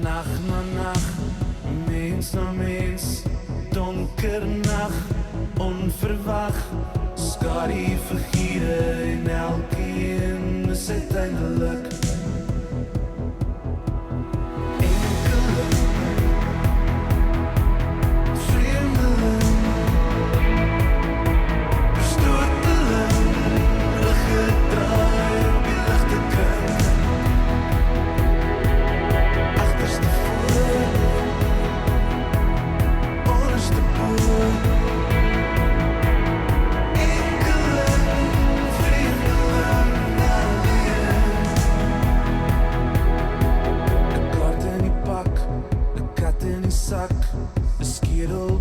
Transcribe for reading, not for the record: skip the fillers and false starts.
Nag na nag, mens na mens, donker nag, onverwag, skadu figure en elkeen is uiteindelik sak, 'n skedel